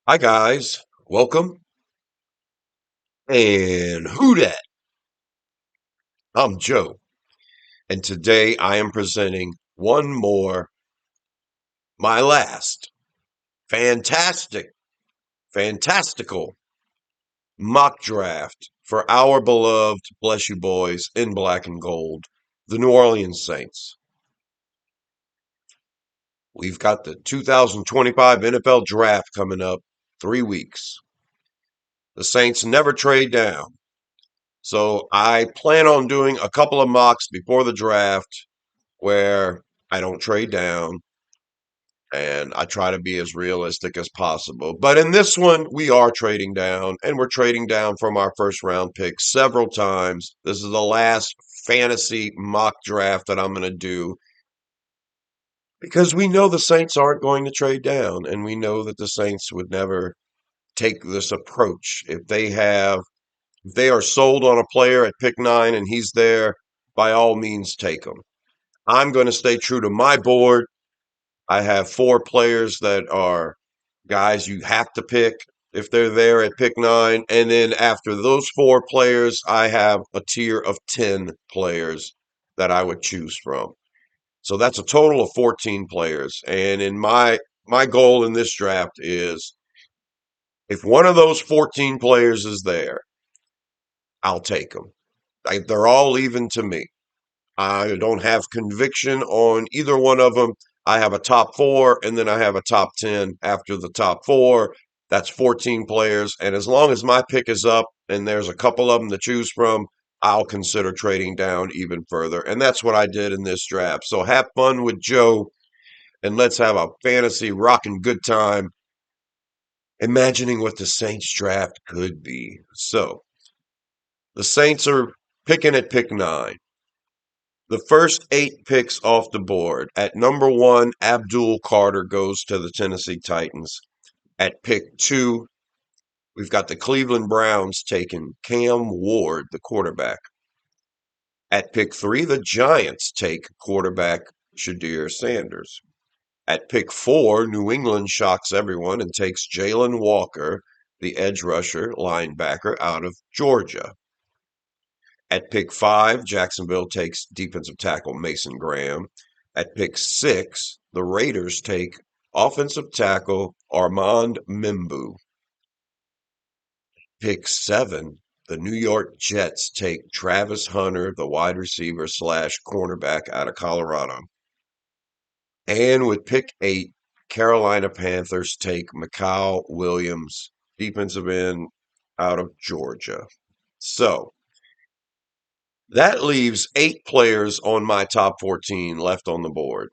Hi guys, welcome. And who dat? I'm Joe, and today I am presenting one more, my last fantastical mock draft for our beloved, bless you boys, in black and gold, the New Orleans Saints. We've got the 2025 NFL Draft coming up 3 weeks. The Saints never trade down. So I plan on doing a couple of mocks before the draft where I don't trade down and I try to be as realistic as possible. But in this one, we are trading down and we're trading down from our first round pick several times. This is the last fantasy mock draft that I'm going to do because we know the Saints aren't going to trade down and we know that the Saints would never take this approach. If they are sold on a player at pick 9 and he's there, by all means take him. I'm going to stay true to my board. I have four players that are guys you have to pick if they're there at pick 9. And then after those four players, I have a tier of 10 players that I would choose from. So that's a total of 14 players. And in my goal in this draft is if one of those 14 players is there, I'll take them. They're all even to me. I don't have conviction on either one of them. I have a top four, and then I have a top 10 after the top four. That's 14 players. And as long as my pick is up and there's a couple of them to choose from, I'll consider trading down even further. And that's what I did in this draft. So have fun with Joe, and let's have a fantasy rocking good time imagining what the Saints draft could be. So the Saints are picking at pick 9. The first 8 picks off the board. At number 1, Abdul Carter goes to the Tennessee Titans. At pick 2, we've got the Cleveland Browns taking Cam Ward, the quarterback. At pick 3, the Giants take quarterback Shadir Sanders. At pick 4, New England shocks everyone and takes Jalen Walker, the edge rusher linebacker out of Georgia. At pick 5, Jacksonville takes defensive tackle Mason Graham. At pick 6, the Raiders take offensive tackle Armand Mimbu. Pick 7, the New York Jets take Travis Hunter, the wide receiver slash cornerback out of Colorado. And with pick 8, Carolina Panthers take Mikal Williams, defensive end out of Georgia. So that leaves 8 players on my top 14 left on the board.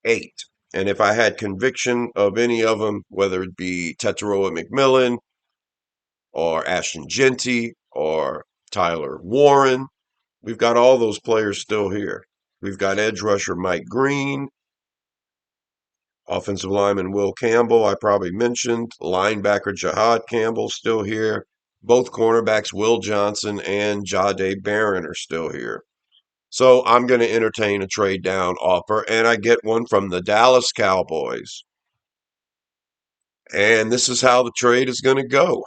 8. And if I had conviction of any of them, whether it be Tetairoa McMillan or Ashton Genty or Tyler Warren, we've got all those players still here. We've got edge rusher Mike Green, offensive lineman Will Campbell, I probably mentioned, linebacker Jahad Campbell still here. Both cornerbacks Will Johnson and Jahdae Barron are still here. So I'm going to entertain a trade down offer, and I get one from the Dallas Cowboys. And this is how the trade is going to go.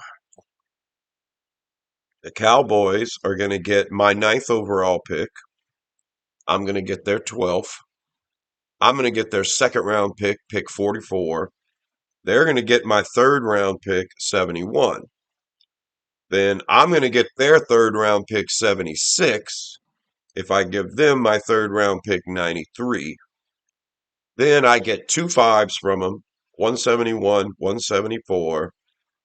The Cowboys are going to get my ninth overall pick. I'm going to get their 12th. I'm going to get their second round pick, pick 44. They're going to get my third round pick, 71. Then I'm going to get their third round pick, 76, if I give them my third round pick, 93. Then I get 2 5s from them, 171, 174.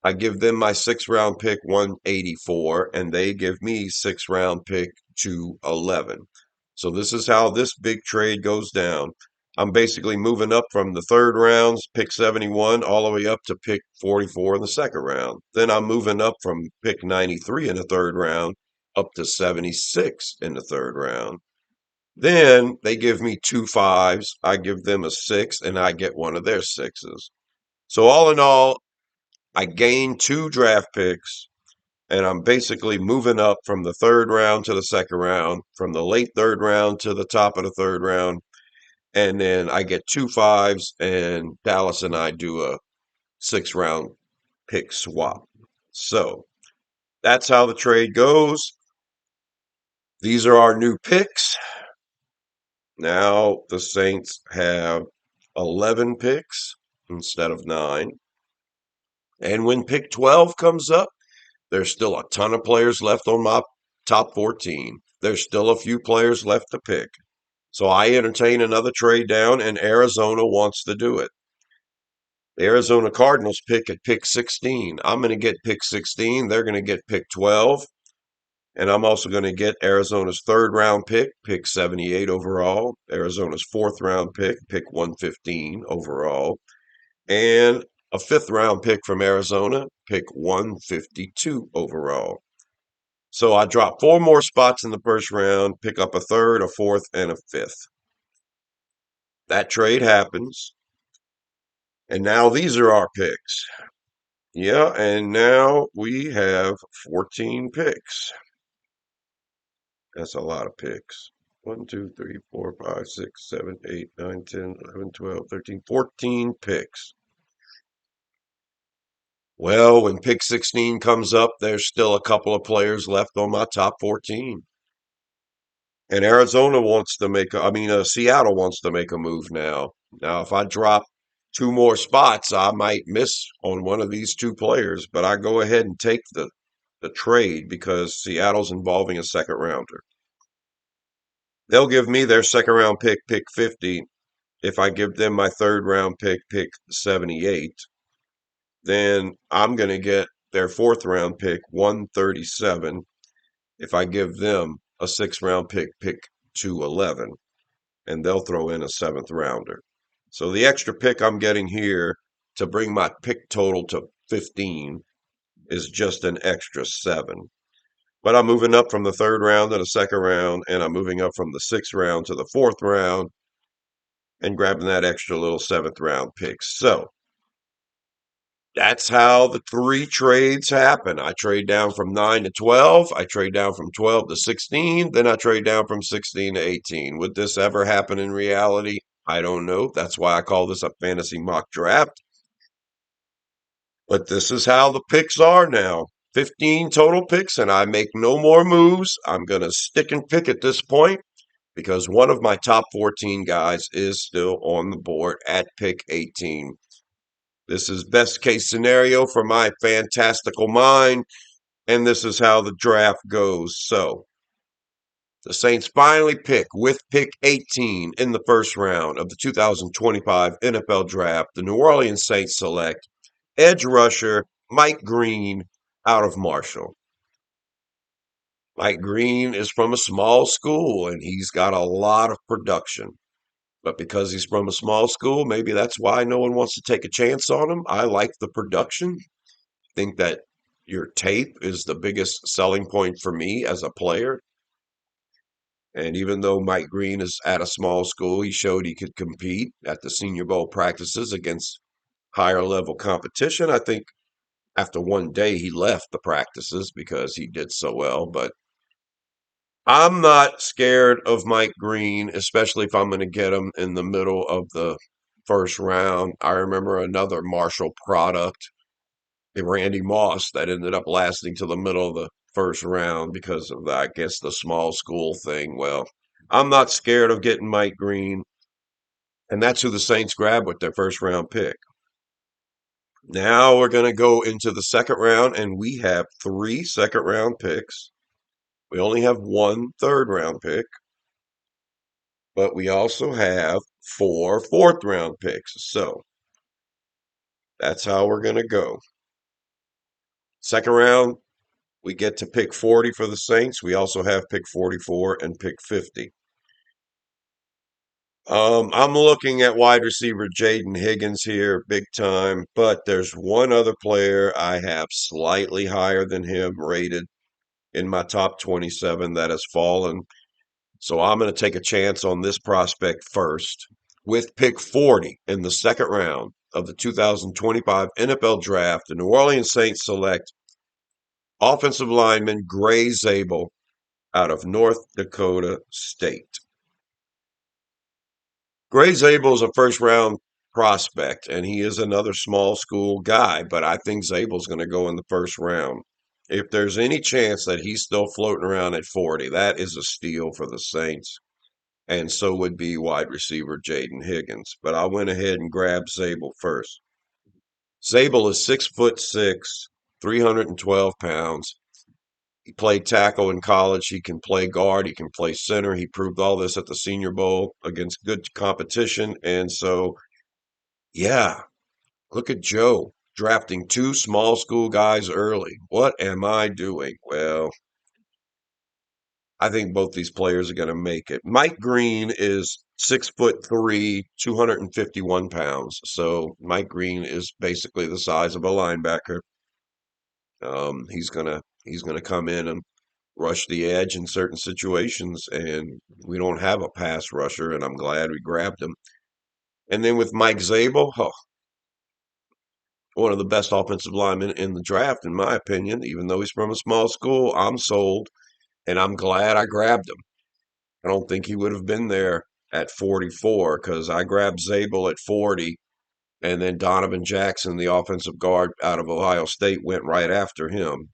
I give them my sixth round pick, 184, and they give me sixth round pick, 211. So this is how this big trade goes down. I'm basically moving up from the third rounds, pick 71, all the way up to pick 44 in the second round. Then I'm moving up from pick 93 in the third round up to 76 in the third round. Then they give me 2 5s. I give them a 6, and I get one of their 6s. So all in all, I gain 2 draft picks, and I'm basically moving up from the third round to the second round, from the late third round to the top of the third round. And then I get 2 5s, and Dallas and I do a 6th-round pick swap. So that's how the trade goes. These are our new picks. Now the Saints have 11 picks instead of 9. And when pick 12 comes up, there's still a ton of players left on my top 14. There's still a few players left to pick. So I entertain another trade down, and Arizona wants to do it. The Arizona Cardinals pick at pick 16. I'm going to get pick 16. They're going to get pick 12. And I'm also going to get Arizona's 3rd-round pick, pick 78 overall. Arizona's 4th-round pick, pick 115 overall. And a 5th-round pick from Arizona, pick 152 overall. So I drop 4 more spots in the first round, pick up a 3rd, a 4th, and a 5th. That trade happens. And now these are our picks. Yeah, and now we have 14 picks. That's a lot of picks. 1, 2, 3, 4, 5, 6, 7, 8, 9, 10, 11, 12, 13, 14 picks. Well, when pick 16 comes up, there's still a couple of players left on my top 14. And Arizona wants to Seattle wants to make a move now. Now, if I drop 2 more spots, I might miss on one of these 2 players, but I go ahead and take the trade because Seattle's involving a 2nd-rounder. They'll give me their 2nd-round pick, pick 50. If I give them my 3rd-round pick, pick 78, then I'm going to get their 4th-round pick, 137. If I give them a 6th-round pick, pick 211, and they'll throw in a 7th-rounder. So the extra pick I'm getting here to bring my pick total to 15 is just an extra 7. But I'm moving up from the 3rd round to the 2nd round, and I'm moving up from the 6th round to the 4th round and grabbing that extra little 7th-round pick. So that's how the 3 trades happen. I trade down from 9 to 12. I trade down from 12 to 16. Then I trade down from 16 to 18. Would this ever happen in reality? I don't know. That's why I call this a fantasy mock draft. But this is how the picks are now. 15 total picks, and I make no more moves. I'm going to stick and pick at this point because one of my top 14 guys is still on the board at pick 18. This is best case scenario for my fantastical mind, and this is how the draft goes. So the Saints finally pick with pick 18 in the first round of the 2025 NFL Draft. The New Orleans Saints select edge rusher Mike Green out of Marshall. Mike Green is from a small school, and he's got a lot of production. But because he's from a small school, maybe that's why no one wants to take a chance on him. I like the production. Think that your tape is the biggest selling point for me as a player. And even though Mike Green is at a small school, he showed he could compete at the Senior Bowl practices against higher level competition. I think after one day he left the practices because he did so well. But I'm not scared of Mike Green, especially if I'm going to get him in the middle of the first round. I remember another Marshall product, Randy Moss, that ended up lasting to the middle of the first round because of, I guess, the small school thing. Well, I'm not scared of getting Mike Green, and that's who the Saints grab with their first round pick. Now we're going to go into the 2nd round, and we have 3 2nd-round picks. We only have 1 3rd-round pick, but we also have 4 4th-round picks. So that's how we're going to go. 2nd round, we get to pick 40 for the Saints. We also have pick 44 and pick 50. I'm looking at wide receiver Jaden Higgins here, big time, but there's one other player I have slightly higher than him rated in my top 27 that has fallen. So I'm going to take a chance on this prospect first. With pick 40 in the 2nd round of the 2025 NFL Draft, the New Orleans Saints select offensive lineman Gray Zabel out of North Dakota State. Gray Zabel is a first-round prospect, and he is another small school guy, but I think Zabel's going to go in the first round. If there's any chance that he's still floating around at 40, that is a steal for the Saints. And so would be wide receiver Jaden Higgins. But I went ahead and grabbed Zabel first. Zabel is 6'6", 312 pounds. He played tackle in college. He can play guard. He can play center. He proved all this at the Senior Bowl against good competition. And so, yeah, look at Joe drafting two small school guys early. What am I doing? Well, I think both these players are going to make it. Mike Green is 6'3", 251 pounds. So Mike Green is basically the size of a linebacker. He's gonna come in and rush the edge in certain situations, and we don't have a pass rusher, and I'm glad we grabbed him. And then with Mike Zabel, oh, one of the best offensive linemen in the draft, in my opinion. Even though he's from a small school, I'm sold, and I'm glad I grabbed him. I don't think he would have been there at 44 because I grabbed Zabel at 40, and then Donovan Jackson, the offensive guard out of Ohio State, went right after him.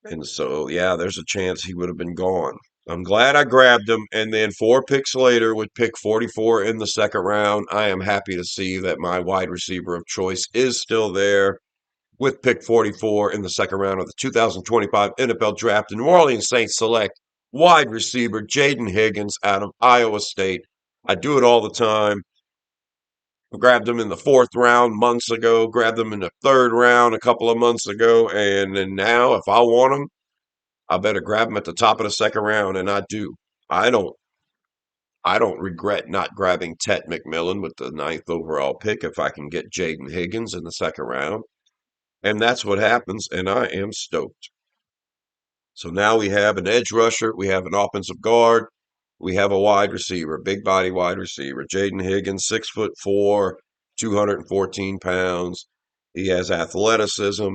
And so, yeah, there's a chance he would have been gone. I'm glad I grabbed him. And then 4 picks later, with pick 44 in the second round, I am happy to see that my wide receiver of choice is still there with pick 44 in the second round of the 2025 NFL Draft. The New Orleans Saints select wide receiver Jaden Higgins out of Iowa State. I do it all the time. Grabbed him in the fourth round months ago, grabbed him in the third round a couple of months ago, and then now if I want him, I better grab him at the top of the second round, and I do. I don't I don't regret not grabbing Tet McMillan with the ninth overall pick if I can get Jaden Higgins in the second round. And that's what happens, and I am stoked. So now we have an edge rusher, we have an offensive guard, we have a wide receiver, big body wide receiver. Jaden Higgins, 6'4", 214 pounds. He has athleticism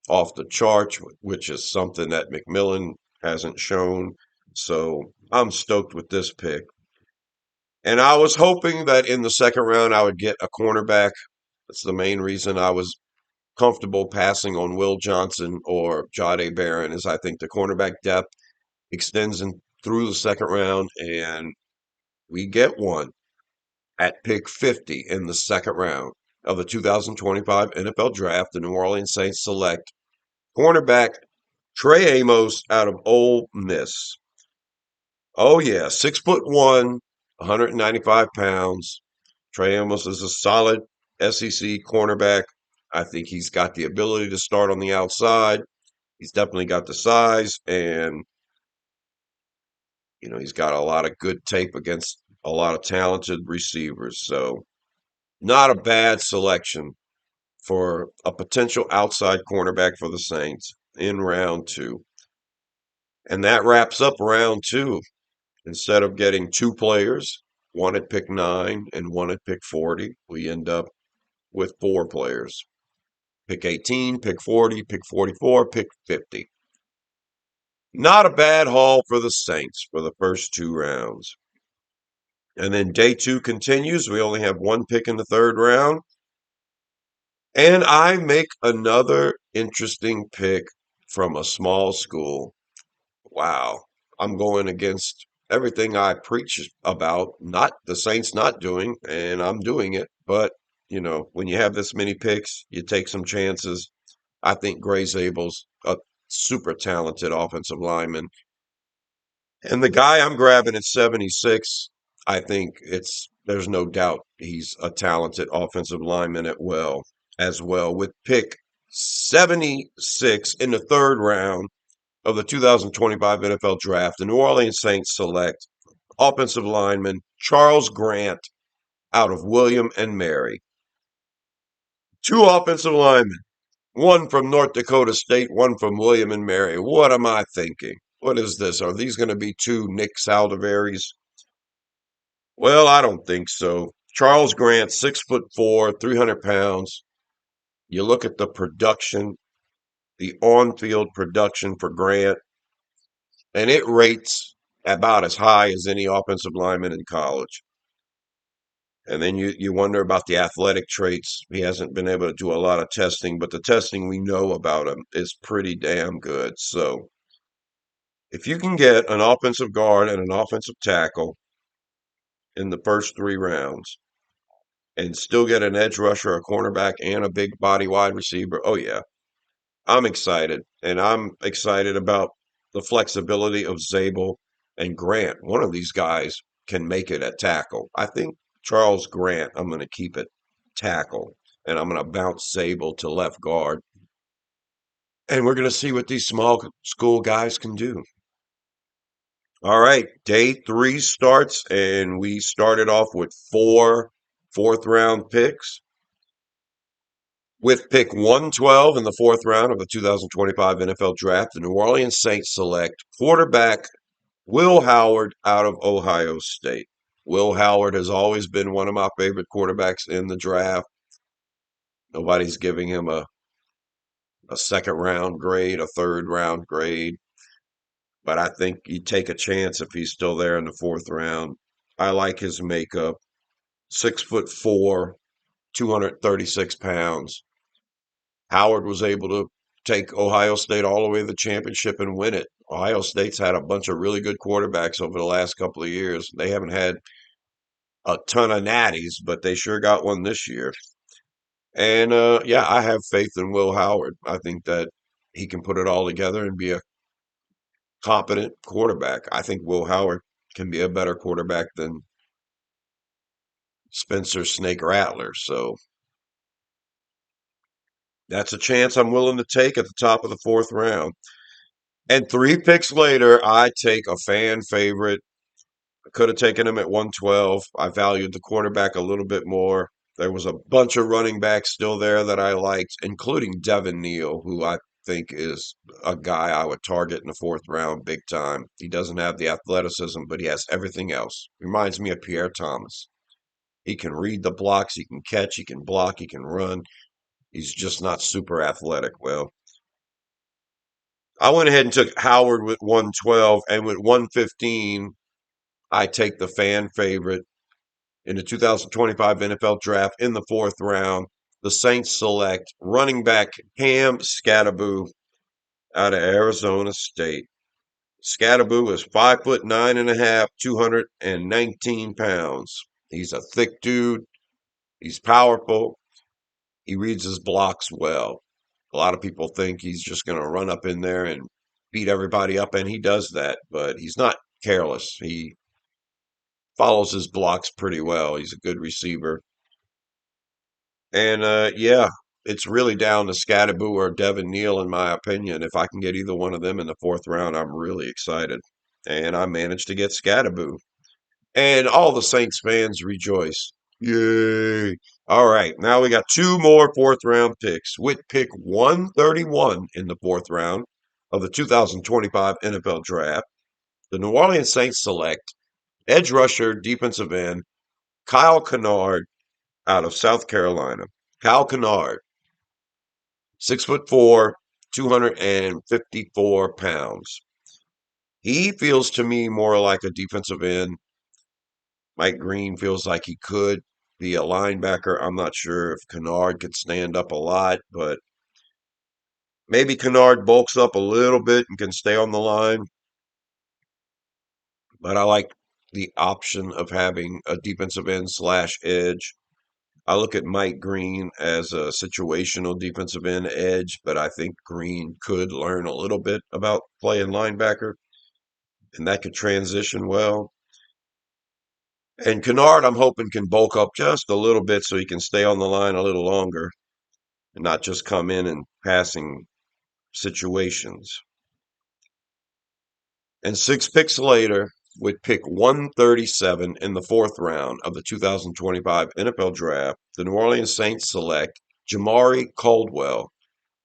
off the charts, which is something that McMillan hasn't shown. So I'm stoked with this pick. And I was hoping that in the second round I would get a cornerback. That's the main reason I was comfortable passing on Will Johnson or Jahdae Barron, is I think the cornerback depth extends through the second round, and we get one at pick 50 in the second round of the 2025 NFL Draft. The New Orleans Saints select cornerback Trey Amos out of Ole Miss. Oh yeah, 6'1", 195 pounds. Trey Amos is a solid SEC cornerback. I think he's got the ability to start on the outside. He's definitely got the size, and he's got a lot of good tape against a lot of talented receivers. So not a bad selection for a potential outside cornerback for the Saints in round two. And that wraps up round two. Instead of getting two players, one at pick 9 and one at pick 40, we end up with 4 players. Pick 18, pick 40, pick 44, pick 50. Not a bad haul for the Saints for the first 2 rounds. And then day 2 continues. We only have one pick in the third round. And I make another interesting pick from a small school. Wow. I'm going against everything I preach about, not the Saints not doing, and I'm doing it. But, when you have this many picks, you take some chances. I think Gray Zabel's a super talented offensive lineman. And the guy I'm grabbing at 76, I think there's no doubt he's a talented offensive lineman as well. With pick 76 in the third round of the 2025 NFL Draft, the New Orleans Saints select offensive lineman Charles Grant out of William and Mary. 2 offensive linemen, one from North Dakota State, one from William and Mary. What am I thinking? What is this? Are these going to be 2 Nick Saldivaris? Well, I don't think so. Charles Grant, 6'4", 300 pounds. You look at the production, the on-field production for Grant, and it rates about as high as any offensive lineman in college. And then you wonder about the athletic traits. He hasn't been able to do a lot of testing, but the testing we know about him is pretty damn good. So if you can get an offensive guard and an offensive tackle in the first 3 rounds and still get an edge rusher, a cornerback, and a big body wide receiver, oh yeah, I'm excited. And I'm excited about the flexibility of Zabel and Grant. One of these guys can make it at tackle. I think Charles Grant, I'm going to keep it tackle, and I'm going to bounce Zabel to left guard. And we're going to see what these small school guys can do. All right, day 3 starts, and we started off with 4 fourth-round picks. With pick 112 in the 4th round of the 2025 NFL Draft, the New Orleans Saints select quarterback Will Howard out of Ohio State. Will Howard has always been one of my favorite quarterbacks in the draft. Nobody's giving him a 2nd-round grade, a 3rd-round grade, but I think you take a chance if he's still there in the 4th round. I like his makeup. 6'4", 236 pounds. Howard was able to take Ohio State all the way to the championship and win it. Ohio State's had a bunch of really good quarterbacks over the last couple of years. They haven't had a ton of natties, but they sure got one this year. And yeah, I have faith in Will Howard. I think that he can put it all together and be a competent quarterback. I think Will Howard can be a better quarterback than Spencer Snake Rattler. So that's a chance I'm willing to take at the top of the 4th round. And 3 picks later, I take a fan favorite. I could have taken him at 112. I valued the quarterback a little bit more. There was a bunch of running backs still there that I liked, including Devin Neal, who I think is a guy I would target in the 4th round big time. He doesn't have the athleticism, but he has everything else. Reminds me of Pierre Thomas. He can read the blocks, he can catch, he can block, he can run. He's just not super athletic. Well, I went ahead and took Howard with 112, and with 115, I take the fan favorite in the 2025 NFL Draft in the 4th round. The Saints select running back Cam Skattebo out of Arizona State. Skattebo is 5'9.5", 219 pounds. He's a thick dude. He's powerful. He reads his blocks well. A lot of people think he's just going to run up in there and beat everybody up, and he does that, but he's not careless. He follows his blocks pretty well. He's a good receiver. And yeah, it's really down to Skattebo or Devin Neal, in my opinion. If I can get either one of them in the 4th round, I'm really excited. And I managed to get Skattebo. And all the Saints fans rejoice. Yay. All right, now we got 2 more 4th-round picks. With pick 131 in the 4th round of the 2025 NFL Draft, the New Orleans Saints select edge rusher, defensive end, Kyle Kennard out of South Carolina. Kyle Kennard, 6'4", 254 pounds. He feels to me more like a defensive end. Mike Green feels like he could be a linebacker. I'm not sure if Kennard could stand up a lot, but maybe Kennard bulks up a little bit and can stay on the line. But I like the option of having a defensive end slash edge. I look at Mike Green as a situational defensive end edge, but I think Green could learn a little bit about playing linebacker, and that could transition well. And Kennard, I'm hoping, can bulk up just a little bit so he can stay on the line a little longer and not just come in passing situations. And 6 picks later, with pick 137 in the 4th round of the 2025 NFL Draft, the New Orleans Saints select Jamari Caldwell,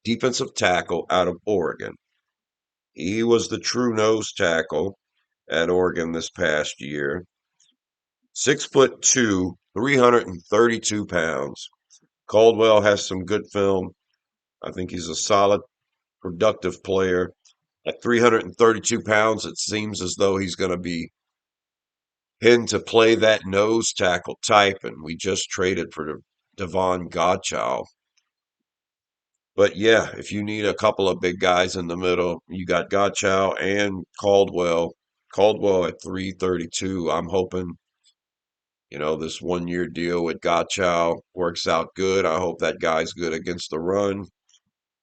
defensive tackle out of Oregon. He was the true nose tackle at Oregon this past year. 6'2", 332 pounds. Caldwell has some good film. I think he's a solid, productive player. At 332 pounds, it seems as though he's going to be him to play that nose tackle type, and we just traded for Devon Godchow. But yeah, if you need a couple of big guys in the middle, you got Godchow and Caldwell. Caldwell at 332. I'm hoping, this 1 year deal with Godchow works out good. I hope that guy's good against the run.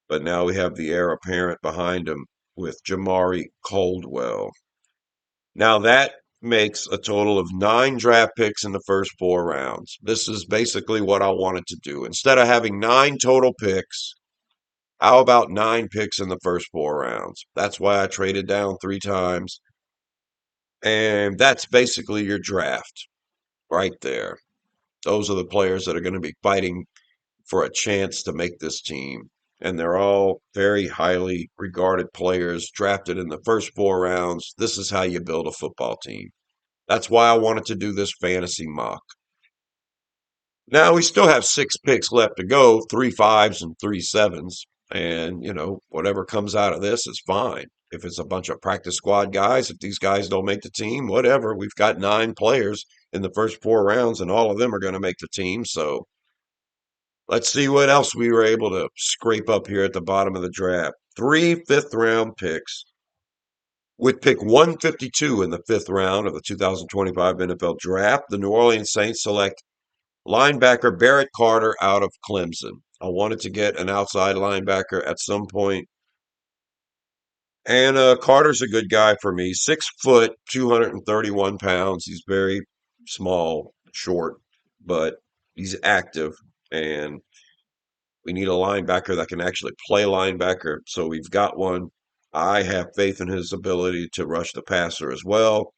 But now we have the heir apparent behind him with Jamari Caldwell. Now that makes a total of 9 draft picks in the first 4 rounds. This is basically what I wanted to do. Instead of having 9 total picks, how about 9 picks in the first 4 rounds? That's why I traded down 3 times. And that's basically your draft right there. Those are the players that are going to be fighting for a chance to make this team. And they're all very highly regarded players drafted in the first 4 rounds. This is how you build a football team. That's why I wanted to do this fantasy mock. Now we still have 6 picks left to go, 3 5s and 3 7s. And, whatever comes out of this is fine. If it's a bunch of practice squad guys, if these guys don't make the team, whatever. We've got 9 players in the first 4 rounds, and all of them are going to make the team. So let's see what else we were able to scrape up here at the bottom of the draft. 3 5th-round picks. With pick 152 in the 5th round of the 2025 NFL Draft, the New Orleans Saints select linebacker Barrett Carter out of Clemson. I wanted to get an outside linebacker at some point. And Carter's a good guy for me. 6 foot, 231 pounds. He's very small, short, but he's active. And we need a linebacker that can actually play linebacker. So we've got one. I have faith in his ability to rush the passer as well.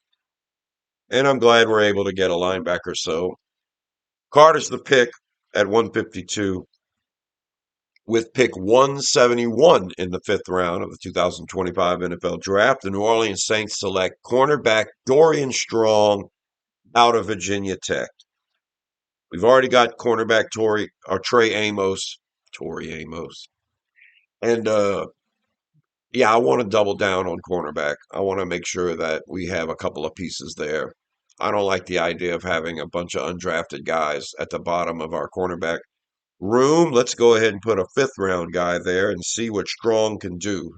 And I'm glad we're able to get a linebacker. So Carter's the pick at 152. With pick 171 in the 5th round of the 2025 NFL Draft, the New Orleans Saints select cornerback Dorian Strong out of Virginia Tech. We've already got cornerback Trey Amos, Tory Amos. And yeah, I want to double down on cornerback. I want to make sure that we have a couple of pieces there. I don't like the idea of having a bunch of undrafted guys at the bottom of our cornerback room. Let's go ahead and put a 5th-round guy there and see what Strong can do.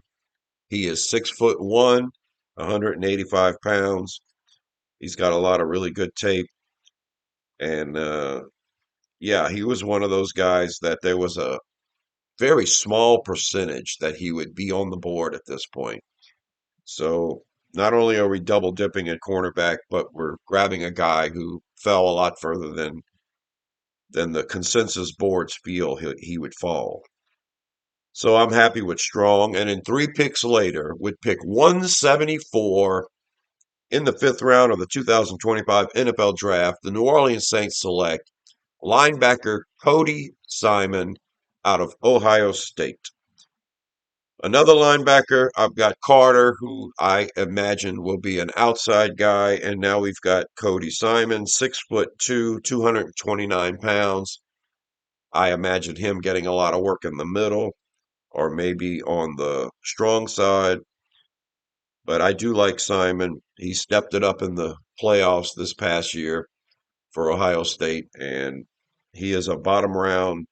He is 6'1", 185 pounds. He's got a lot of really good tape. And yeah, he was one of those guys that there was a very small percentage that he would be on the board at this point. So not only are we double dipping at cornerback, but we're grabbing a guy who fell a lot further than the consensus boards feel he would fall. So I'm happy with Strong. And in 3 picks later, with pick 174 in the 5th round of the 2025 NFL Draft, the New Orleans Saints select linebacker Cody Simon out of Ohio State. Another linebacker, I've got Carter, who I imagine will be an outside guy. And now we've got Cody Simon, 6'2", 229 pounds. I imagine him getting a lot of work in the middle or maybe on the strong side. But I do like Simon. He stepped it up in the playoffs this past year for Ohio State, and he is a bottom round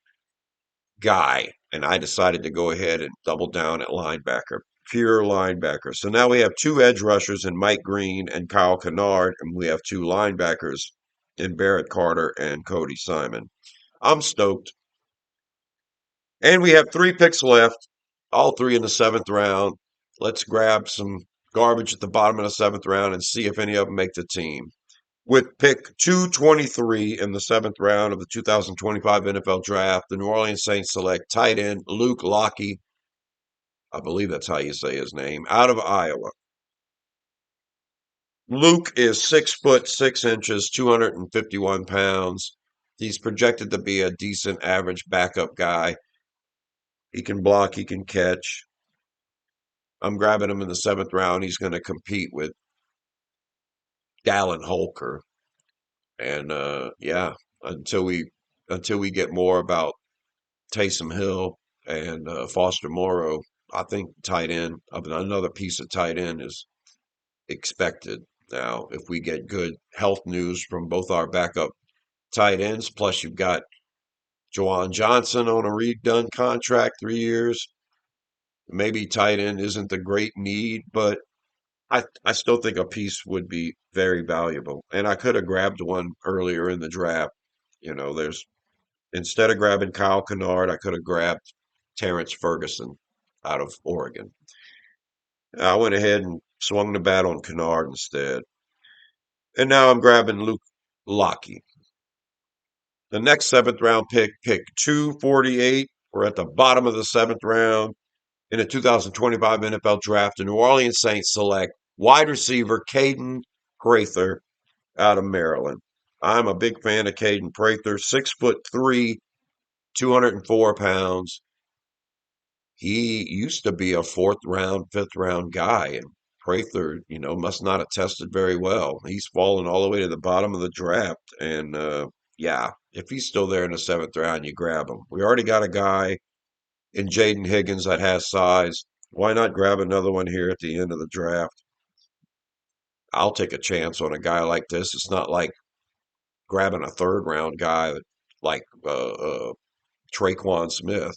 guy. And I decided to go ahead and double down at linebacker, pure linebacker. So now we have 2 edge rushers in Mike Green and Kyle Kennard, and we have 2 linebackers in Barrett Carter and Cody Simon. I'm stoked. And we have 3 picks left, all 3 in the 7th round. Let's grab some garbage at the bottom of the 7th round and see if any of them make the team. With pick 223 in the 7th round of the 2025 NFL Draft, the New Orleans Saints select tight end Luke Lockie. I believe that's how you say his name, out of Iowa. Luke is 6'6", 251 pounds. He's projected to be a decent average backup guy. He can block, he can catch. I'm grabbing him in the 7th round. He's going to compete with Dallin Holker. And yeah, until we get more about Taysom Hill and Foster Moreau, I think tight end, another piece of tight end is expected. Now, if we get good health news from both our backup tight ends, plus you've got Jawan Johnson on a redone contract, 3 years. Maybe tight end isn't the great need, but I still think a piece would be very valuable. And I could have grabbed one earlier in the draft. There's instead of grabbing Kyle Kennard, I could have grabbed Terrence Ferguson out of Oregon. I went ahead and swung the bat on Kennard instead. And now I'm grabbing Luke Lockey. The next seventh round pick 248. We're at the bottom of the seventh round in the 2025 NFL Draft. The New Orleans Saints select wide receiver Caden Prather out of Maryland. I'm a big fan of Caden Prather, 6'3", 204 pounds. He used to be a fourth round, fifth round guy, and Prather, must not have tested very well. He's fallen all the way to the bottom of the draft, and yeah, if he's still there in the seventh round, you grab him. We already got a guy in Jaden Higgins that has size. Why not grab another one here at the end of the draft? I'll take a chance on a guy like this. It's not like grabbing a third round guy like Traquan Smith,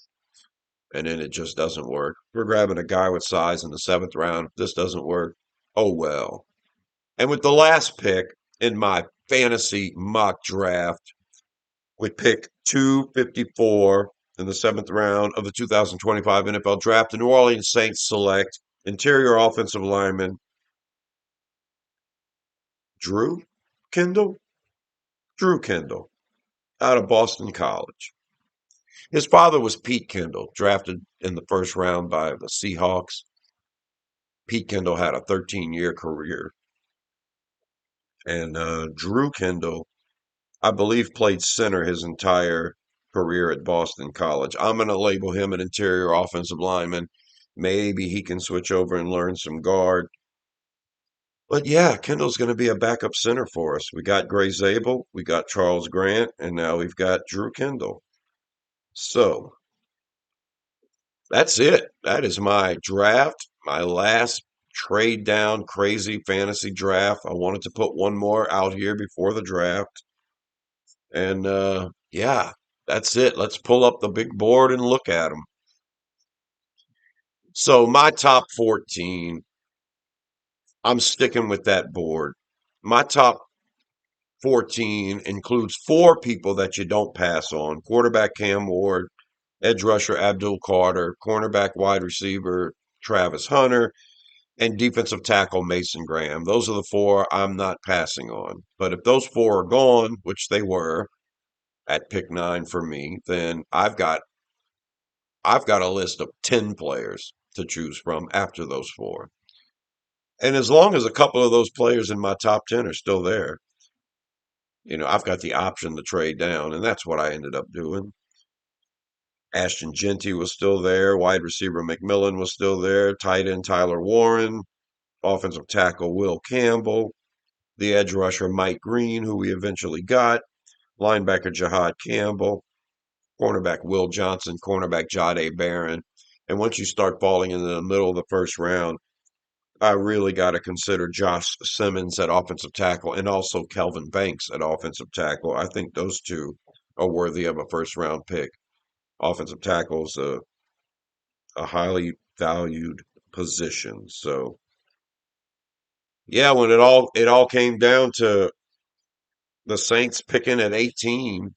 and then it just doesn't work. We're grabbing a guy with size in the seventh round. If this doesn't work, oh well. And with the last pick in my fantasy mock draft, with pick 254 in the seventh round of the 2025 NFL Draft, the New Orleans Saints select interior offensive lineman Drew Kendall? Drew Kendall out of Boston College. His father was Pete Kendall, drafted in the first round by the Seahawks. Pete Kendall had a 13-year career. And Drew Kendall, I believe, played center his entire career at Boston College. I'm going to label him an interior offensive lineman. Maybe he can switch over and learn some guard. But yeah, Kendall's going to be a backup center for us. We got Gray Zabel, we got Charles Grant, and now we've got Drew Kendall. So that's it. That is my draft, my last trade down crazy fantasy draft. I wanted to put one more out here before the draft. And yeah, that's it. Let's pull up the big board and look at them. So my top 14, I'm sticking with that board. My top 14 includes four people that you don't pass on: quarterback Cam Ward, edge rusher Abdul Carter, cornerback wide receiver Travis Hunter, and defensive tackle Mason Graham. Those are the four I'm not passing on. But if those four are gone, which they were at pick 9 for me, then I've got a list of 10 players to choose from after those four. And as long as a couple of those players in my top 10 are still there, I've got the option to trade down, and that's what I ended up doing. Ashton Jeanty was still there. Wide receiver McMillan was still there. Tight end Tyler Warren. Offensive tackle Will Campbell. The edge rusher Mike Green, who we eventually got. Linebacker Jahad Campbell. Cornerback Will Johnson. Cornerback Jahdae Barron. And once you start falling into the middle of the first round, I really got to consider Josh Simmons at offensive tackle and also Kelvin Banks at offensive tackle. I think those two are worthy of a first round pick. Offensive tackle is a highly valued position. So yeah, when it all came down to the Saints picking at 18,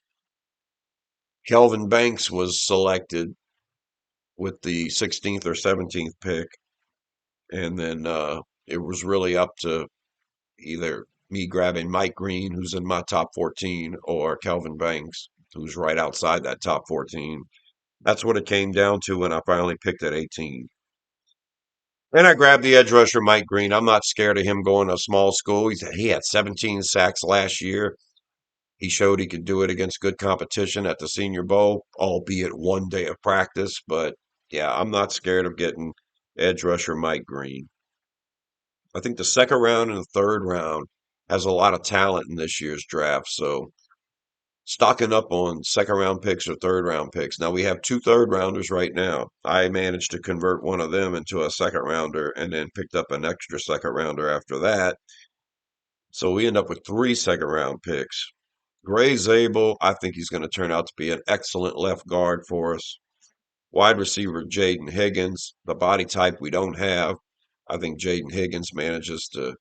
Kelvin Banks was selected with the 16th or 17th pick, and then it was really up to either me grabbing Mike Green, who's in my top 14, or Kelvin Banks, who's right outside that top 14. That's what it came down to when I finally picked at 18. And I grabbed the edge rusher, Mike Green. I'm not scared of him going to a small school. He had 17 sacks last year. He showed he could do it against good competition at the Senior Bowl, albeit one day of practice. But yeah, I'm not scared of getting edge rusher Mike Green. I think the second round and the third round has a lot of talent in this year's draft. So stocking up on second round picks or third round picks. Now we have two third rounders right now. I managed to convert one of them into a second rounder and then picked up an extra second rounder after that. So we end up with three second round picks. Gray Zabel, I think he's going to turn out to be an excellent left guard for us. Wide receiver Jaden Higgins, the body type we don't have. I think Jaden Higgins manages to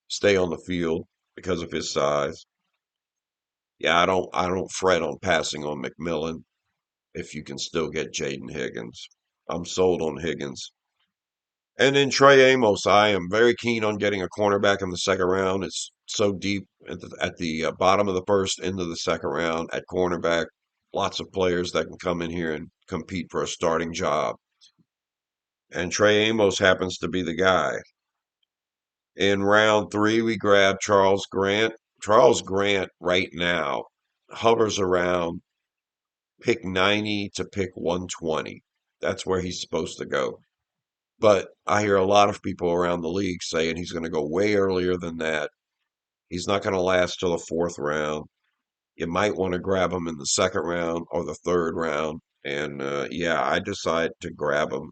stay on the field because of his size. Yeah, I don't fret on passing on McMillan if you can still get Jaden Higgins. I'm sold on Higgins. And then Trey Amos, I am very keen on getting a cornerback in the second round. It's so deep at the bottom of the first, into the second round at cornerback. Lots of players that can come in here and compete for a starting job. And Trey Amos happens to be the guy. In round three, we grabbed Charles Grant. Charles Grant right now hovers around pick 90 to pick 120. That's where he's supposed to go. But I hear a lot of people around the league saying he's going to go way earlier than that. He's not going to last till the fourth round. You might want to grab him in the second round or the third round. And yeah, I decided to grab him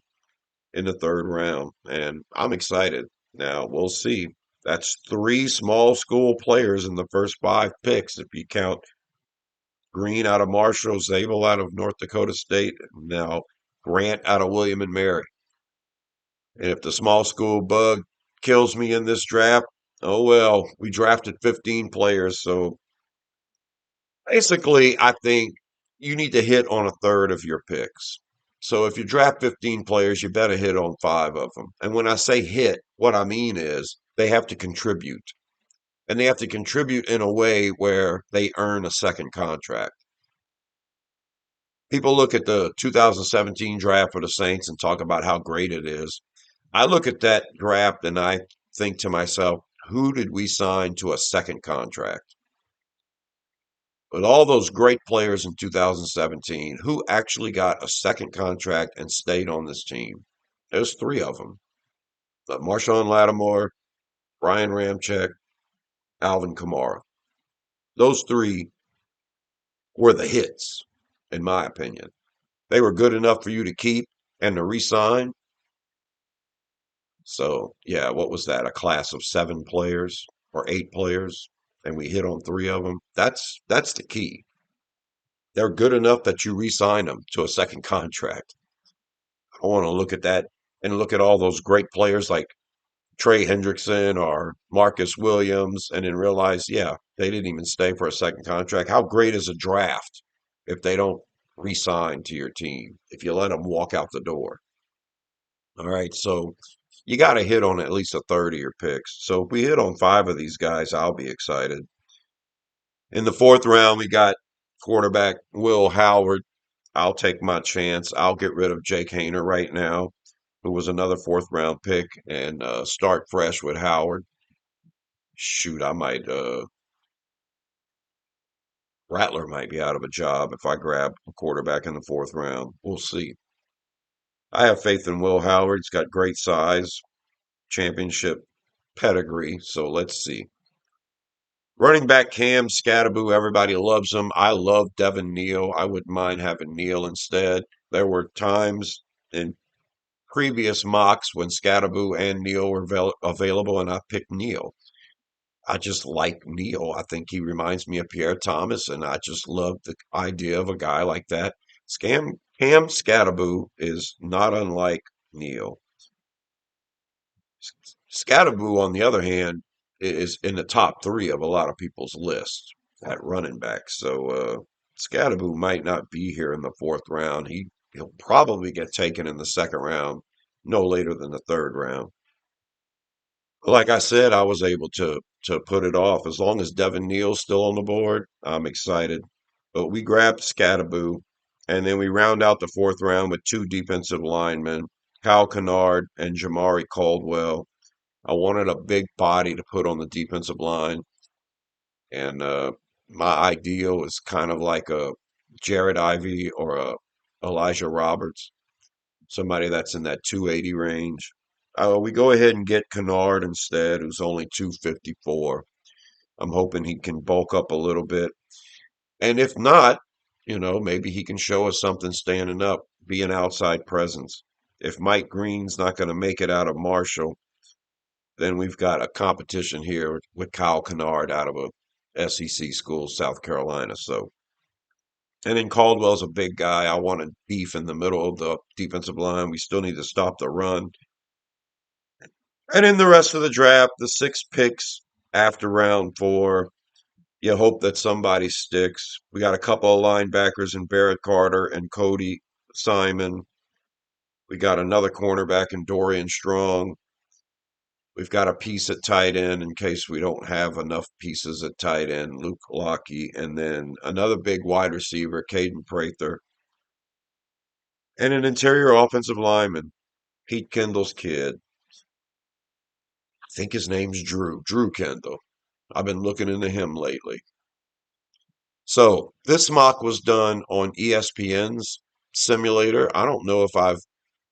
in the third round, and I'm excited. Now we'll see. That's three small school players in the first five picks, if you count Green out of Marshall, Zabel out of North Dakota State, now Grant out of William and Mary. And if the small school bug kills me in this draft, oh well, we drafted 15 players. So basically, I think you need to hit on a third of your picks. So if you draft 15 players, you better hit on five of them. And when I say hit, what I mean is they have to contribute. And they have to contribute in a way where they earn a second contract. People look at the 2017 draft for the Saints and talk about how great it is. I look at that draft and I think to myself, who did we sign to a second contract? With all those great players in 2017, who actually got a second contract and stayed on this team? There's three of them. Marshawn Lattimore, Brian Ramczyk, Alvin Kamara. Those three were the hits, in my opinion. They were good enough for you to keep and to re-sign. So, yeah, what was that? A class of seven players or eight players, and we hit on three of them. That's the key. They're good enough that you re-sign them to a second contract. I want to look at that and look at all those great players like Trey Hendrickson or Marcus Williams and then realize, yeah, they didn't even stay for a second contract. How great is a draft if they don't re-sign to your team, if you let them walk out the door? All right, so you got to hit on at least a third of your picks. So if we hit on five of these guys, I'll be excited. In the fourth round, we got quarterback Will Howard. I'll take my chance. I'll get rid of Jake Hayner right now, who was another fourth round pick, and start fresh with Howard. Shoot, I might Rattler might be out of a job if I grab a quarterback in the fourth round. We'll see. I have faith in Will Howard. He's got great size, championship pedigree, so let's see. Running back Cam Scattaboo, everybody loves him. I love Devin Neal. I wouldn't mind having Neal instead. There were times in previous mocks when Scattaboo and Neal were available, and I picked Neal. I just like Neal. I think he reminds me of Pierre Thomas, and I just love the idea of a guy like that. Cam Scattaboo is not unlike Neal. Scattaboo, on the other hand, is in the top three of a lot of people's lists at running back. So Scattaboo might not be here in the fourth round. He'll probably get taken in the second round, no later than the third round. Like I said, I was able to put it off. As long as Devin Neal's still on the board, I'm excited. But we grabbed Scattaboo, and then we round out the fourth round with two defensive linemen, Kyle Kennard and Jamari Caldwell. I wanted a big body to put on the defensive line, and my ideal is kind of like a Jared Ivey or a Elijah Roberts, somebody that's in that 280 range. We go ahead and get Kennard instead, who's only 254. I'm hoping he can bulk up a little bit. And if not, maybe he can show us something standing up, be an outside presence. If Mike Green's not going to make it out of Marshall, Then we've got a competition here with Kyle Kennard out of a SEC school, South Carolina. So, and then Caldwell's a big guy. I wanted beef in the middle of the defensive line. We still need to stop the run. And in the rest of the draft, the 6 picks after round 4, you hope that somebody sticks. We got a couple of linebackers in Barrett Carter and Cody Simon. We got another cornerback in Dorian Strong. We've got a piece at tight end in case we don't have enough pieces at tight end, Luke Lockie, and then another big wide receiver, Caden Prather, and an interior offensive lineman, Pete Kendall's kid. I think his name's Drew Kendall. I've been looking into him lately. So this mock was done on ESPN's simulator. I don't know if I've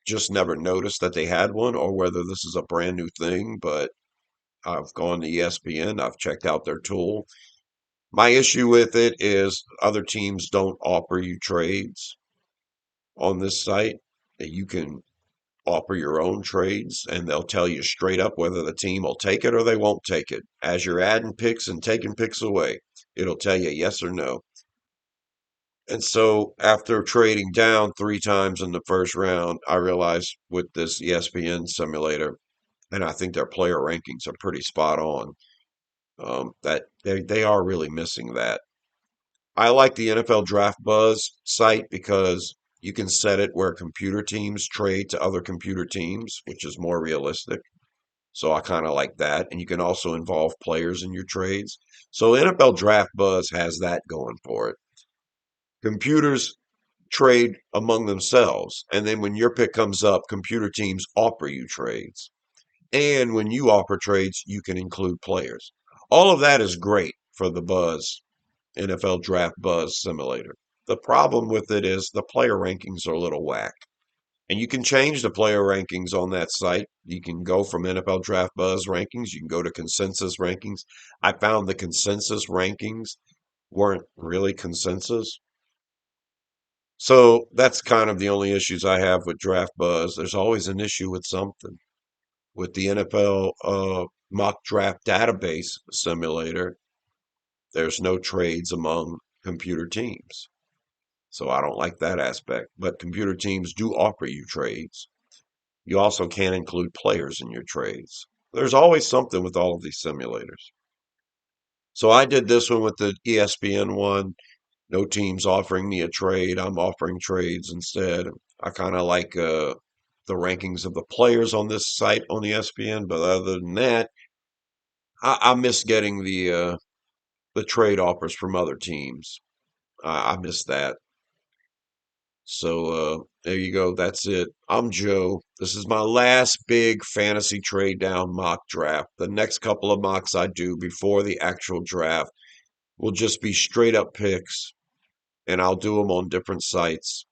just never noticed that they had one or whether this is a brand new thing, but I've gone to ESPN, I've checked out their tool. My issue with it is other teams don't offer you trades on this site. That you can offer your own trades and they'll tell you straight up whether the team will take it or they won't take it. As you're adding picks and taking picks away, it'll tell you yes or no. And so after trading down 3 times in the first round, I realized with this ESPN simulator, and I think their player rankings are pretty spot on, that they are really missing that. I like the NFL Draft Buzz site because you can set it where computer teams trade to other computer teams, which is more realistic. So I kind of like that. And you can also involve players in your trades. So NFL Draft Buzz has that going for it. Computers trade among themselves. And then when your pick comes up, computer teams offer you trades. And when you offer trades, you can include players. All of that is great for the Buzz, NFL Draft Buzz simulator. The problem with it is the player rankings are a little whack. And you can change the player rankings on that site. You can go from NFL Draft Buzz rankings, you can go to consensus rankings. I found the consensus rankings weren't really consensus. So that's kind of the only issues I have with Draft Buzz. There's always an issue with something. With the NFL mock draft database simulator, there's no trades among computer teams. So I don't like that aspect. But computer teams do offer you trades. You also can't include players in your trades. There's always something with all of these simulators. So I did this one with the ESPN one. No teams offering me a trade. I'm offering trades instead. I kind of like the rankings of the players on this site on ESPN, but other than that, I miss getting the trade offers from other teams. I miss that. So there you go. That's it. I'm Joe. This is my last big fantasy trade down mock draft. The next couple of mocks I do before the actual draft will just be straight up picks, and I'll do them on different sites.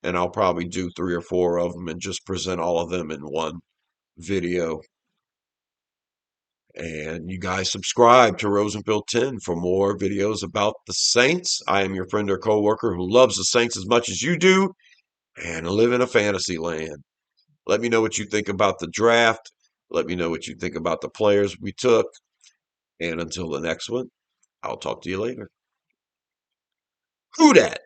And I'll probably do 3 or 4 of them and just present all of them in one video. And you guys subscribe to Rosenfield 10 for more videos about the Saints. I am your friend or coworker who loves the Saints as much as you do and live in a fantasy land. Let me know what you think about the draft. Let me know what you think about the players we took. And until the next one, I'll talk to you later. Who dat?